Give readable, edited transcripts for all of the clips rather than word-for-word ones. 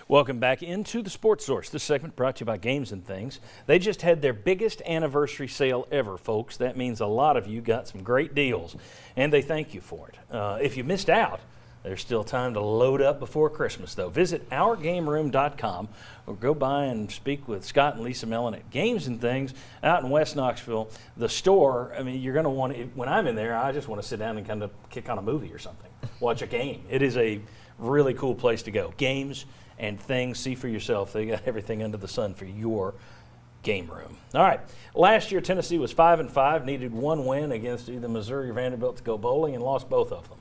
Welcome back into the Sports Source. This segment brought to you by Games and Things. They just had their biggest anniversary sale ever, folks. That means a lot of you got some great deals, and they thank you for it. If you missed out, there's still time to load up before Christmas, though. Visit OurGameRoom.com or go by and speak with Scott and Lisa Mellon at Games and Things out in West Knoxville. The store, I mean, you're going to want to, when I'm in there, I just want to sit down and kind of kick on a movie or something, watch a game. It is a really cool place to go. Games and Things, see for yourself. They got everything under the sun for your game room. All right. Last year, Tennessee was 5-5, needed one win against either Missouri or Vanderbilt to go bowling, and lost both of them.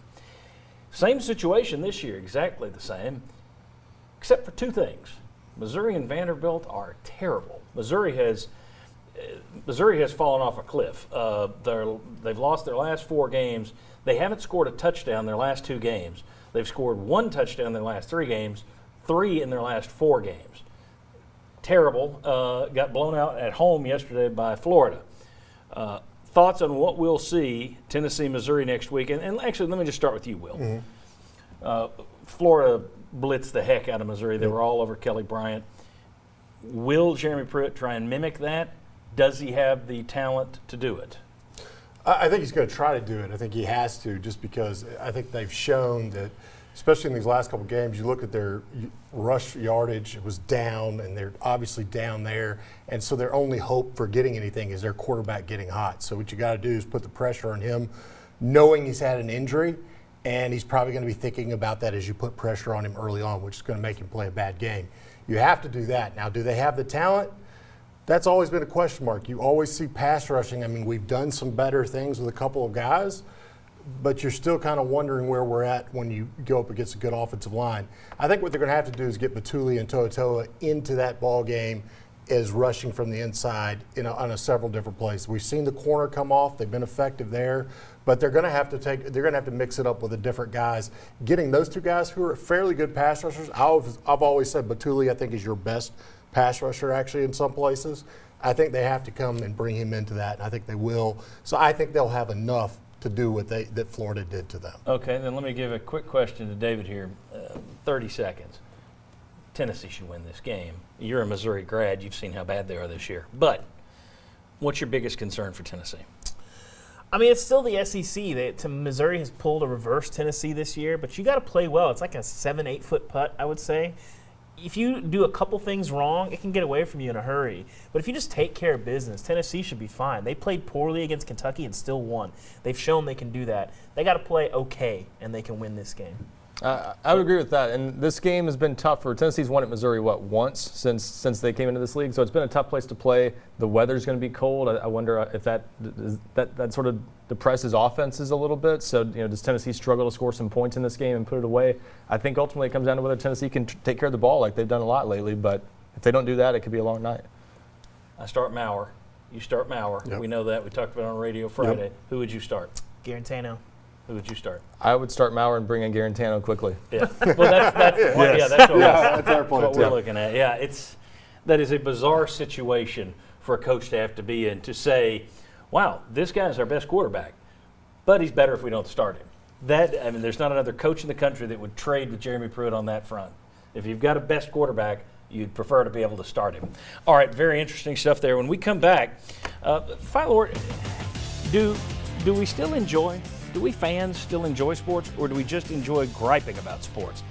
Same situation this year, exactly the same, except for two things. Missouri and Vanderbilt are terrible. Missouri has fallen off a cliff. They've lost their last 4 games. They haven't scored a touchdown their last 2 games. They've scored 1 touchdown their last 3 games, 3 in their last 4 games. Terrible. Got blown out at home yesterday by Florida. Thoughts on what we'll see Tennessee, Missouri next week? And actually, let me just start with you, Will. Mm-hmm. Florida blitzed the heck out of Missouri. They were all over Kelly Bryant. Will Jeremy Pruitt try and mimic that? Does he have the talent to do it? I think he's going to try to do it. I think he has to, just because I think they've shown that, especially in these last couple of games, you look at their rush yardage, it was down, and they're obviously down there. And so their only hope for getting anything is their quarterback getting hot. So what you got to do is put the pressure on him, knowing he's had an injury, and he's probably going to be thinking about that as you put pressure on him early on, which is going to make him play a bad game. You have to do that. Now, do they have the talent? That's always been a question mark. You always see pass rushing. I mean, we've done some better things with a couple of guys, but you're still kind of wondering where we're at when you go up against a good offensive line. I think what they're going to have to do is get Batuli and To'oTo'o into that ball game as rushing from the inside on several different plays. We've seen the corner come off; they've been effective there, but they're going to have to mix it up with the different guys. Getting those 2 guys who are fairly good pass rushers. I've always said Batuli, I think, is your best pass rusher actually in some places. I think they have to come and bring him into that, and I think they will. So I think they'll have enough to do what that Florida did to them. Okay, then let me give a quick question to David here. 30 seconds. Tennessee should win this game. You're a Missouri grad. You've seen how bad they are this year. But what's your biggest concern for Tennessee? I mean, it's still the SEC. Missouri has pulled a reverse Tennessee this year, but you got to play well. It's like a 7-8 foot putt, I would say. If you do a couple things wrong, it can get away from you in a hurry. But if you just take care of business, Tennessee should be fine. They played poorly against Kentucky and still won. They've shown they can do that. They got to play okay, and they can win this game. I would agree with that. And this game has been tough for Tennessee's won at Missouri, once since they came into this league. So it's been a tough place to play. The weather's going to be cold. I wonder if that sort of depresses offenses a little bit. So, does Tennessee struggle to score some points in this game and put it away? I think ultimately it comes down to whether Tennessee can take care of the ball like they've done a lot lately. But if they don't do that, it could be a long night. I start Maurer. You start Maurer. Yep. We know that. We talked about it on radio Friday. Yep. Who would you start? Garantano. Who would you start? I would start Maurer and bring in Garantano quickly. Yeah. Well, that's yes. That's our point. That's what we're looking at. Yeah, that is a bizarre situation for a coach to have to be in, to say, wow, this guy's our best quarterback, but he's better if we don't start him. There's not another coach in the country that would trade with Jeremy Pruitt on that front. If you've got a best quarterback, you'd prefer to be able to start him. All right, very interesting stuff there. When we come back, Philo, do we fans still enjoy sports, or do we just enjoy griping about sports?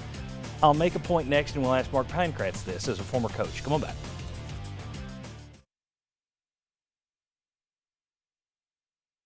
I'll make a point next, and we'll ask Mark Pinecratz this as a former coach. Come on back.